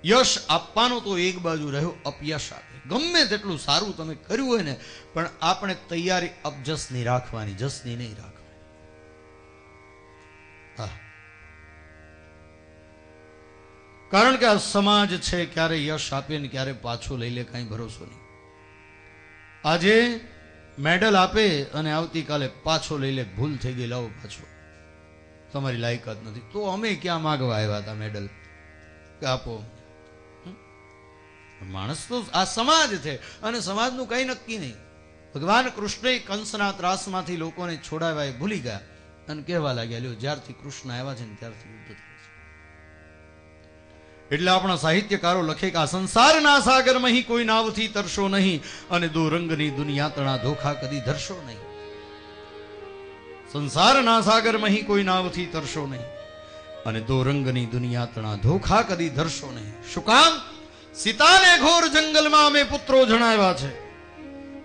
યશ આપવાનો તો એક બાજુ રહ્યો, અપયશ આપે. ગમે તેટલું સારું તમે કર્યું હોય ને, પણ આપણે તૈયારી અપજસની રાખવાની, જસની નહીં રાખવાની. હા, કારણ કે આ સમાજ છે, ક્યારે યશ આપે ને ક્યારે પાછો લઈ લે, કઈ ભરોસો નહીં. આજે મેડલ આપે અને આવતીકાલે પાછો લઈ લે, ભૂલ થઈ ગઈ, લાવો પાછો, તમારી લાયકાત નથી. તો અમે ક્યાં માગવા આવ્યા હતા મેડલ કે આપો? માણસ તો આ સમાજ છે, અને સમાજનું કઈ નક્કી નહીં. ભગવાન કૃષ્ણે કંસના ત્રાસમાંથી લોકોને છોડાવ્યા એ ભૂલી ગયા અને કહેવા લાગ્યા, લ્યો જ્યારથી કૃષ્ણ આવ્યા છે ને ત્યારથી યુદ્ધ થાય છે. એટલે આપણા સાહિત્યકારો લખે કે આ સંસારના સાગરમાં હી કોઈ નાવથી તરશો નહીં, અને દો રંગની દુનિયા તણા ધોખા કદી ધરશો નહીં. સંસારના સાગરમાં હી કોઈ નાવથી તરશો નહીં, અને દો રંગની દુનિયા તણા ધોખા કદી ધરશો નહીં. શું કામ? સીતાને ઘોર જંગલમાં અમે પુત્રો જણાવ્યા છે,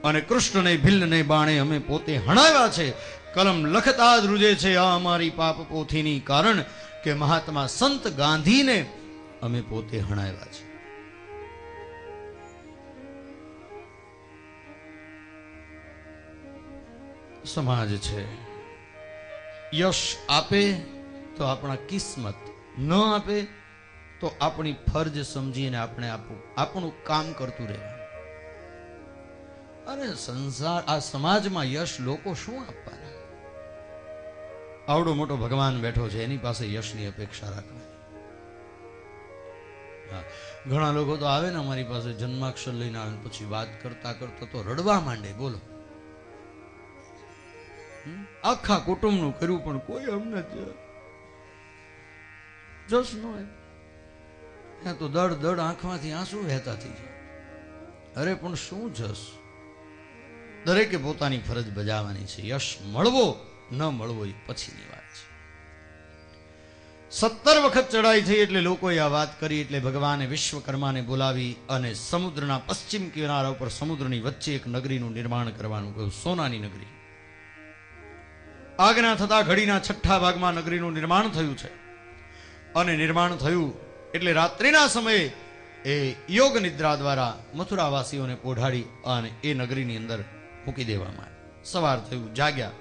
અને કૃષ્ણને ભિલ્લને બાણે અમે પોતે હણાવ્યા છે. કલમ લખતા જ રૂજે છે આ અમારી પાપ પોથીની, કારણ કે મહાત્મા સંત ગાંધીને અમે પોતે હણાવ્યા છે. સમાજ છે, યશ આપે તો આપણા કિસ્મત, ન આપે તો આપણી ફરજ સમજીને આપણે આપણું કામ કરતું રહેવાનું. અરે સંસાર, આ સમાજમાં યશ લોકો શું આપવાના? આવડો મોટો ભગવાન બેઠો છે, એની પાસે યશની અપેક્ષા રાખવાની. ઘણા લોકો તો આવે ને અમારી પાસે, જન્માક્ષર લઈને આવે, પછી વાત કરતા કરતા તો રડવા માંડે. બોલો, આખા કુટુંબનું કર્યું પણ કોઈ અમને જસ ન હોય, ત્યાં તો દડ દડ આંખમાંથી આંસુ વહેતા થઈ જાય. અરે પણ શું જસ? દરેકે પોતાની ફરજ બજાવવાની છે. યશ મળવો ન મળવો એ પછીની વાત છે. 17 વખત ચડાઈ થઈ એટલે લોકોએ આ વાત કરી, એટલે ભગવાને વિશ્વકર્માને બોલાવી અને સમુદ્રના પશ્ચિમ કિનારા ઉપર સમુદ્રની વચ્ચે એક નગરીનું નિર્માણ કરવાનું કહ્યું, સોનાની નગરી. આજ્ઞા થતા ઘડીના 6થા ભાગમાં નગરીનું નિર્માણ થયું છે. અને નિર્માણ થયું એટલે રાત્રિના સમયે એ યોગ નિદ્રા દ્વારા મથુરાવાસીઓને પોઢાડી અને એ નગરીની અંદર મૂકી દેવામાં આવ્યા. સવાર થયું, જાગ્યા.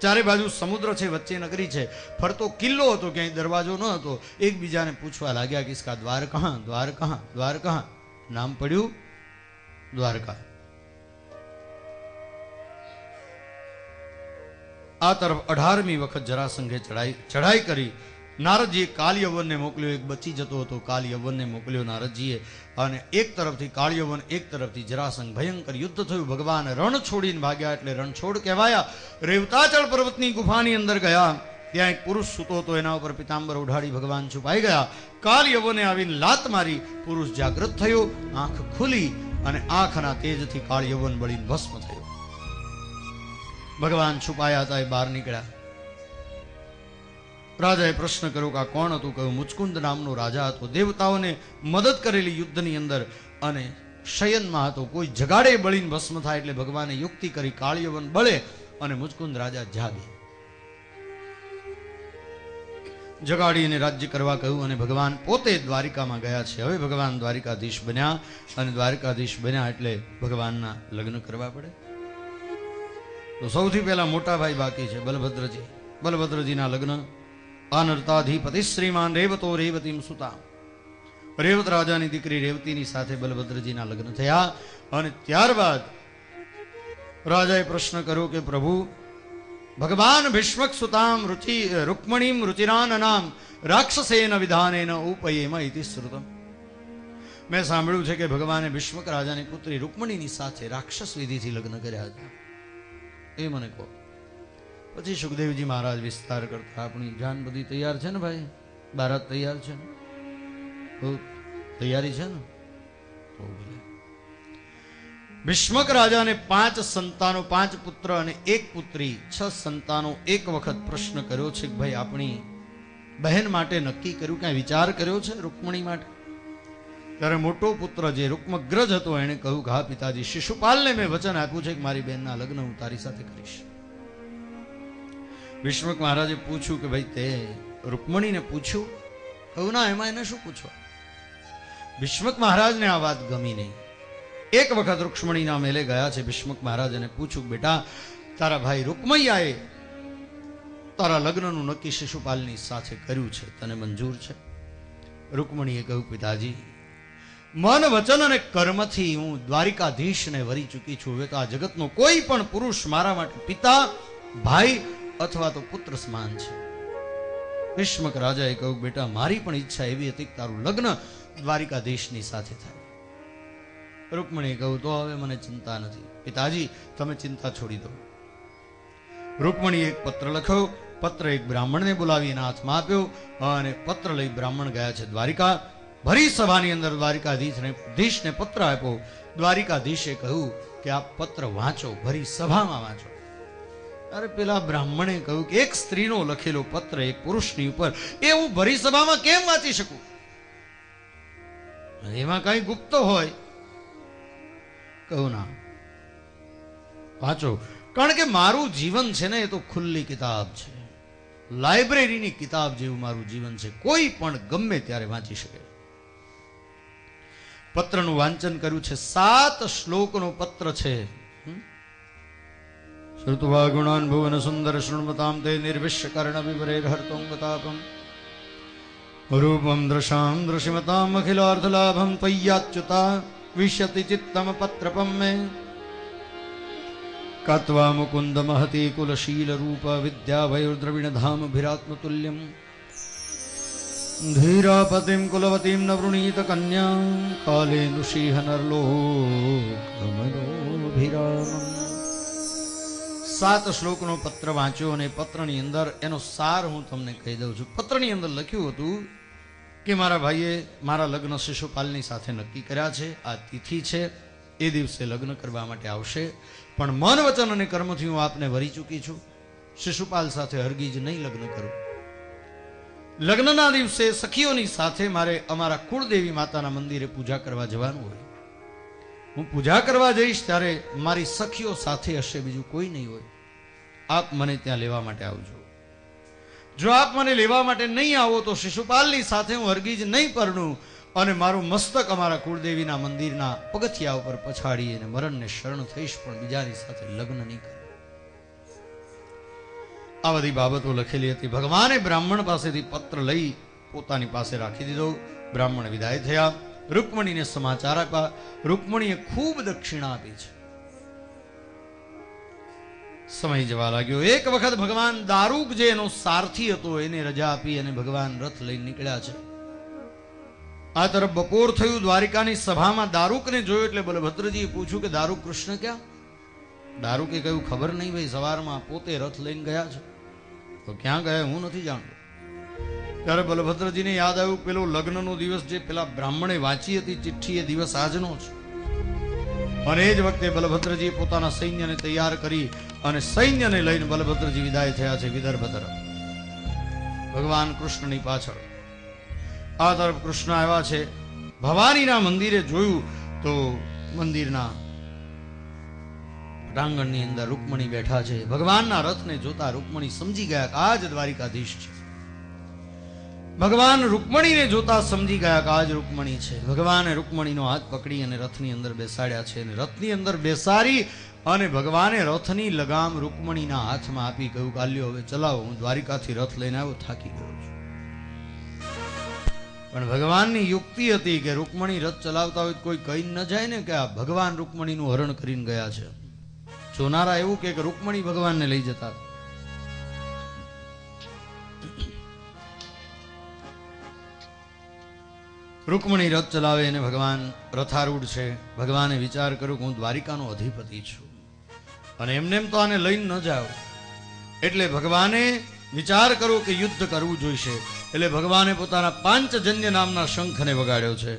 ચારે બાજુ સમુદ્ર છે, વચ્ચે નગરી છે, ફરતો કિલ્લો હતો, ક્યાંય દરવાજો ન હતો. એકબીજાને પૂછવા લાગ્યા કે इसका द्वार कहां, द्वार कहां, द्वार कहां? નામ પડ્યું દ્વારકા. આ તરફ 18મી વખત જરાસંઘે ચઢાઈ કરી. નારદજીએ કાલયવનને મોકલ્યો, એક બચી જતો હતો, કાલયવનને મોકલ્યો નારદજીએ, અને એક તરફથી કાળયવન, એક તરફથી જરાસંઘ. ભયંકર યુદ્ધ થયું. ભગવાન રણ છોડીને ભાગ્યા એટલે રણછોડ કહેવાયા. રેવતાચળ પર્વતની ગુફાની અંદર ગયા, ત્યાં એક પુરુષ સૂતો હતો, એના ઉપર પિતાંબર ઉઢાડી ભગવાન છુપાઈ ગયા. કાલયવને આવીને લાત મારી, પુરુષ જાગૃત થયો, આંખ ખુલી, અને આંખના તેજથી કાળયવન બળીને ભસ્મ થયો. ભગવાન છુપાયા હતા એ બહાર નીકળ્યા. રાજાએ પ્રશ્ન કર્યો કે આ કોણ હતું? કહ્યું મુચકુંદ નામનો રાજા હતો, દેવતાઓને મદદ કરેલી યુદ્ધની અંદર, અને શયનમાં હતો. કોઈ જગાડે બળીને ભસ્મ થાય એટલે ભગવાને યુક્તિ કરી, કાળયવન બળે અને મુચકુંદ રાજા જાગે. જગાડીને રાજ્ય કરવા કહ્યું, અને ભગવાન પોતે દ્વારિકામાં ગયા છે. હવે ભગવાન દ્વારિકાધીશ બન્યા, અને દ્વારિકાધીશ બન્યા એટલે ભગવાનના લગ્ન કરવા પડે. તો સૌથી પહેલા મોટા ભાઈ બાકી છે, બલભદ્રજી. બલભદ્રજીના લગ્ન આનર્તાધિપતિ શ્રીમાન રેવતો રેવતીમ સુતા, રેવત રાજાની દીકરી રેવતીની સાથે બલભદ્રજીના લગ્ન થયા. અને ત્યારબાદ રાજાએ પ્રશ્ન કર્યો કે પ્રભુ, ભગવાન ભીષ્મક સુતામ રૂક્મણીમ રુચિરાનનામ રાક્ષસેન વિધાનેન ઉપયેમ ઇતિ શ્રુતમ. મેં સાંભળ્યું છે કે ભગવાને ભીષ્મક રાજાની પુત્રી રૂક્મણીની સાથે રાક્ષસ વિધિથી લગ્ન કર્યા હતા, એ મને કહો. પછી સુખદેવજી મહારાજ વિસ્તાર કરતા, આપણી જાન બધી તૈયાર છે ને ભાઈ? બારાત તૈયાર છે ને? તૈયારી છે ને? તો બોલે ભીષ્મક રાજાને 5 સંતાનો, 5 પુત્ર અને 1 પુત્રી, 6 સંતાનો. એક વખત પ્રશ્ન કર્યો છે કે ભાઈ આપણી બહેન માટે નક્કી કર્યું, ક્યાં વિચાર કર્યો છે રૂક્મણી માટે? ત્યારે મોટો પુત્ર જે રૂક્મગ્રજ હતો એણે કહ્યું કે હા પિતાજી, શિશુપાલને મેં વચન આપ્યું છે કે મારી બહેનના લગ્ન હું તારી સાથે કરીશ. ભીષ્મક મહારાજે પૂછ્યું કે ભાઈ તે રૂક્મણીને પૂછ્યું? કહ્યું ના, એમાં એને શું પૂછવા? ભીષ્મક મહારાજને આ વાત ગમી નહીં. એક વખત રૂક્ષ્મણીના મેલે ગયા છે. ભીષ્મક મહારાજને પૂછ્યું, બેટા તારા ભાઈ રૂકમૈયાએ તારા લગ્નનું નક્કી શિશુપાલની સાથે કર્યું છે, તને મંજૂર છે? રૂકમણીએ કહ્યું, પિતાજી મન વચન અને કર્મથી હું દ્વારિકાધીશને વરી ચૂકી છું. હવે તો આ જગતનો કોઈ પણ પુરુષ મારા માટે પિતા, ભાઈ અથવા તો પુત્ર સમાન છે. ભીષ્મક રાજાએ કહ્યું, બેટા મારી પણ ઈચ્છા એવી હતી કે તારું લગ્ન દ્વારિકાધીશની સાથે થાય. રૂકમણીએ કહ્યું, તો હવે મને ચિંતા નથી. પિતાજી તમે ચિંતા છોડી દો. રૂકમણીએ એક પત્ર લખ્યો. પત્ર એક બ્રાહ્મણને બોલાવી એના હાથમાં આપ્યો અને પત્ર લઈ બ્રાહ્મણ ગયા છે દ્વારિકા. ભરી સભાની અંદર દ્વારિકાધીશને પત્ર આપ્યો. દ્વારિકાધીશે કહ્યું કે આ પત્ર વાંચો, ભરી સભામાં વાંચો. અરે પેલા બ્રાહ્મણે કહ્યું કે એક સ્ત્રીનો લખેલો પત્ર એક પુરુષની ઉપર એ હું ભરી સભામાં કેમ વાંચી શકું? એમાં કઈ ગુપ્ત હોય? કહું ના, વાંચો. કારણ કે મારું જીવન છે ને એ તો ખુલ્લી કિતાબ છે, લાઇબ્રેરીની કિતાબ જેવું મારું જીવન છે. કોઈ પણ ગમે ત્યારે વાંચી શકે. પત્રનું વાંચન કર્યું છે. 7 શ્લોકનો પત્ર છે. શ્રુત્વા ગુણાન ભુવન સુંદર શૃણ્વતામ તે નિર્વિશ્ય કર્ણ વિવરેર હર્તોંગતાપમ રૂપમ દ્રશામ દૃશ્યમતામ અખિલાર્થલાભમ ત્વય્યાચ્યુતા વિશ્યતિ ચિત્તમ પત્રપમ મે કત્વા મુકુંદ મહતી કુલશીલ રૂપ વિદ્યા વૈર્દ્રવિણ ધામ ભિરાત્મતુલ્યમ ધીરાપતિમ કુલવતીમ ન વૃણીત કન્યા કાલેન્દુષિહ નરલોકમનોભિરામમ. 7 શ્લોકનો પત્ર વાંચ્યો અને પત્રની અંદર એનો સાર હું તમને કહી દઉં છું. પત્રની અંદર લખ્યું હતું કે મારા ભાઈએ મારા લગ્ન શિશુપાલની સાથે નક્કી કર્યા છે. આ તિથિ છે, એ દિવસે લગ્ન કરવા માટે આવશે, પણ મન વચન અને કર્મથી હું આપને વરી ચૂકી છું. શિશુપાલ સાથે હરગીજ નહીં લગ્ન કરું. લગ્નના દિવસે સખીઓની સાથે મારે અમારા કુળદેવી માતાના મંદિરે પૂજા કરવા જવાનું હોય. હું પૂજા કરવા જઈશ ત્યારે મારી સખીઓ સાથે હશે, બીજું કોઈ નહીં હોય. આપ મને ત્યાં લેવા માટે આવજો. જો આપ મને લેવા માટે નહીં આવો તો શિશુપાલની સાથે હું હરગીજ નહીં પરણું અને મારું મસ્તક અમારા કુળદેવીના મંદિરના પગથિયા ઉપર પછાડી અને મરણને શરણ થઈશ, પણ બીજાની સાથે લગ્ન નહીં કરું. આ બધી બાબતો લખેલી હતી. ભગવાને બ્રાહ્મણ પાસેથી પત્ર લઈ પોતાની પાસે રાખી દીધો. બ્રાહ્મણ વિદાય થયા. રૂકમણીને સમાચાર આપ્યા. રૂકમણીએ ખૂબ દક્ષિણા આપી છે. સમય જવા લાગ્યો. એક વખત ભગવાન દારૂક જે એનો સારથી હતો એને રજા આપી અને ભગવાન રથ લઈને નીકળ્યા છે. આ તરફ બપોર થયું. દ્વારિકાની સભામાં દારૂકને જોયો એટલે બલભદ્રજીએ પૂછ્યું કે દારૂક કૃષ્ણ ક્યાં? દારૂકે કહ્યું, ખબર નહીં ભાઈ, સવારમાં પોતે રથ લઈને ગયા છે. તો ક્યાં ગયા હું નથી જાણતો. ત્યારે બલભદ્રજીને યાદ આવ્યું પેલો લગ્નનો દિવસ જે પેલા બ્રાહ્મણે વાંચી હતી ચિઠ્ઠી, એ દિવસ આજનો છે. અને એ જ વખતે બલભદ્રજી પોતાના સૈન્યને તૈયાર કરી અને સૈન્યને લઈને બલભદ્રજી વિદાય થયા છે વિદર્ભ તરફ, ભગવાન કૃષ્ણની પાછળ. આ તરફ કૃષ્ણ આવ્યા છે. ભવાનીના મંદિરે જોયું તો મંદિરના પ્રાંગણની અંદર રૂકમણી બેઠા છે. ભગવાનના રથને જોતા રૂકમણી સમજી ગયા કે આ જ દ્વારિકાધીશ છે. ભગવાન રૂકમણીને જોતા સમજી ગયા કે આ જ રૂકમણી છે. ભગવાને રૂકમણીનો હાથ પકડી અને રથની અંદર બેસાડ્યા છે. અને રથની અંદર બેસાડી અને ભગવાને રથની લગામ રૂકમણીના હાથમાં આપી કહ્યું, કાલ્યો હવે ચલાવો, હું દ્વારિકાથી રથ લઈને આવ્યો, થાકી ગયો છું. પણ ભગવાનની યુક્તિ હતી કે રૂકમણી રથ ચલાવતા હોય કોઈ કહી ન જાય ને કે આ ભગવાન રૂકમણીનું હરણ કરીને ગયા છે. જોનારા એવું કે રૂકમણી ભગવાનને લઈ જતા. રૂકમણી રથ ચલાવે અને ભગવાન રથારૂઢ છે. ભગવાને વિચાર કર્યો કે હું દ્વારિકાનો અધિપતિ છું અને એમને એમ તો આને લઈને ન જાવ. એટલે ભગવાને વિચાર કર્યો કે યુદ્ધ કરવું જોઈશે. એટલે ભગવાને પોતાના પાંચજન્ય નામના શંખને વગાડ્યો છે.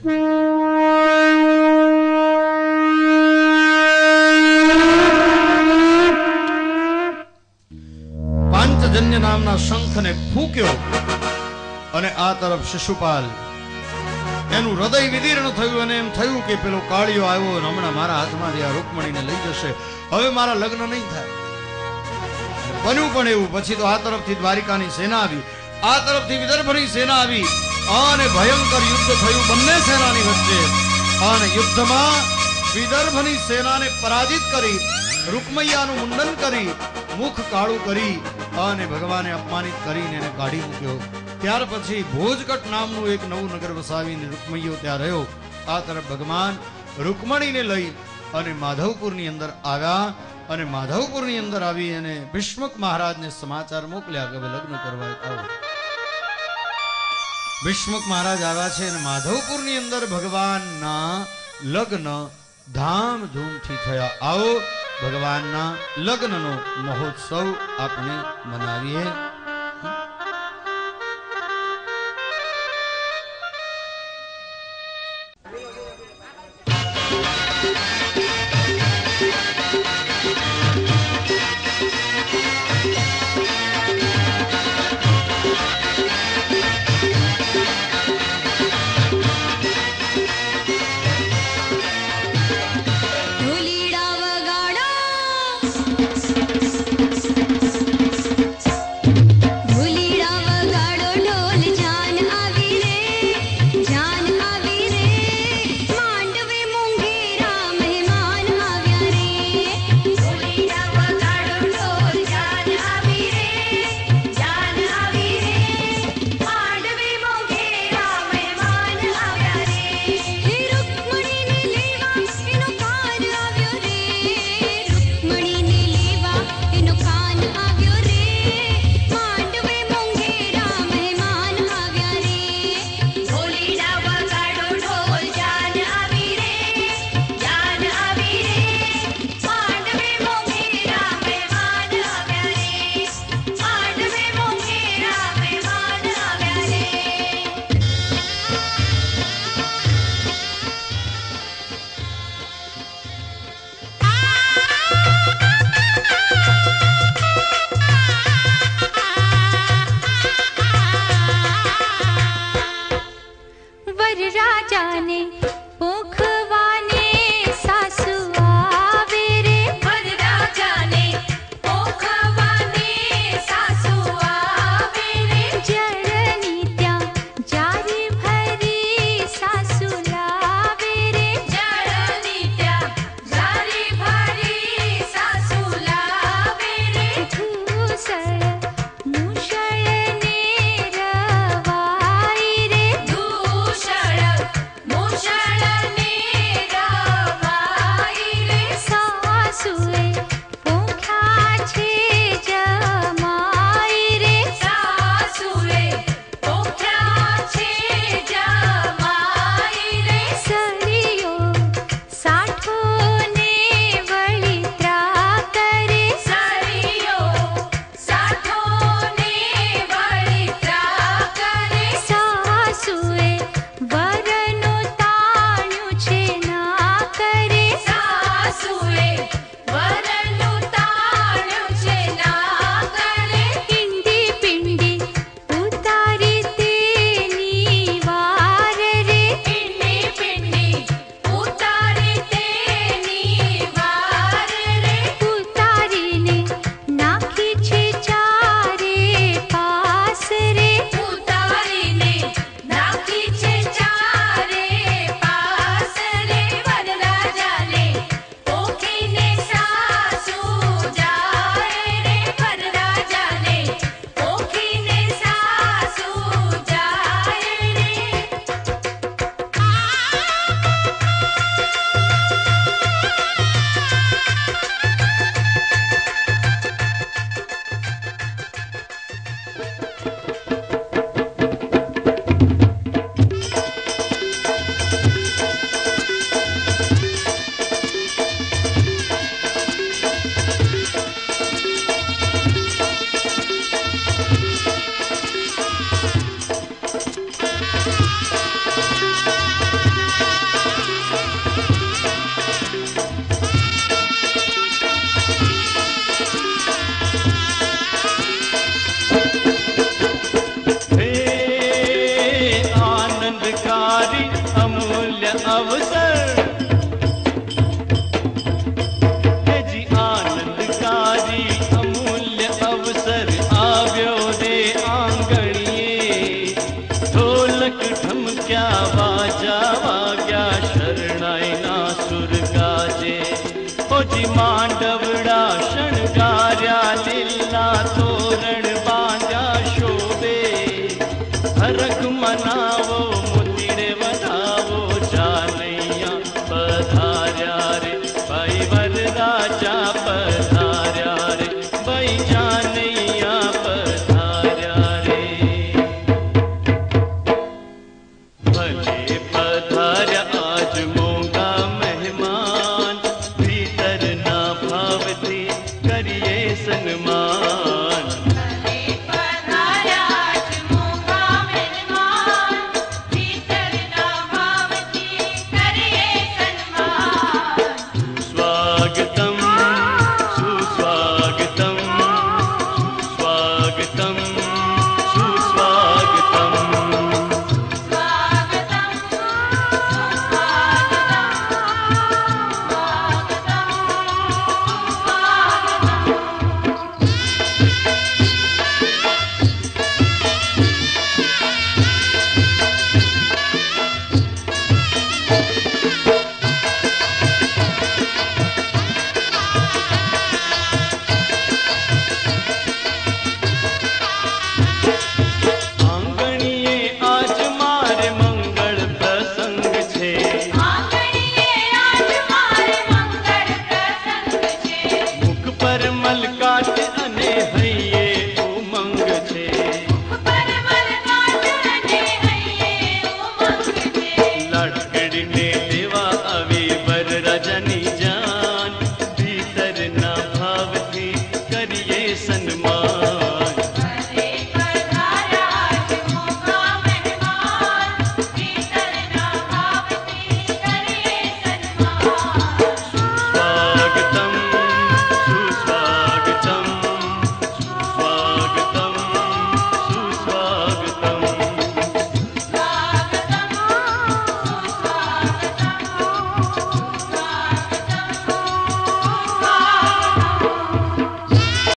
પાંચજન્ય નામના શંખને ફૂંક્યો અને આ તરફ શિશુપાલ, એનું હૃદય વિદીર્ણ થયું અને એમ થયું કે પેલો કાળિયો આવ્યો અને હમણાં મારા હાથમાંથી આ રૂકમણીને લઈ જશે, હવે મારા લગ્ન નહીં થાય. બન્યું પણ એવું. પછી તો આ તરફથી દ્વારિકાની સેના આવી, આ તરફથી વિદર્ભની સેના આવી અને ભયંકર યુદ્ધ થયું બંને સેનાની વચ્ચે અને યુદ્ધમાં વિદર્ભની સેનાને પરાજિત કરી રૂકમૈયાનું મુંડન કરી મુખ કાળું કરી અને ભગવાને અપમાનિત કરીને એને કાઢી મૂક્યો. ત્યાર પછી ભોજકટ નામનું એક નવું નગર વસાવીને રૂકમૈયો ત્યાં રહ્યો. આ તરફ ભગવાન રૂકમણીને લઈ અને માધવપુરની અંદર આવ્યા અને માધવપુરની અંદર આવી અને ભીષ્મક મહારાજને સમાચાર મોકલ્યા કે લગ્ન કરવા આવો. ભીષ્મક મહારાજ આવ્યા છે અને માધવપુરની અંદર ભગવાનના લગ્ન ધામધૂમથી થયા. આવો ભગવાનના લગ્નનો મહોત્સવ આપણે મનાવીએ. હરખ મનાવો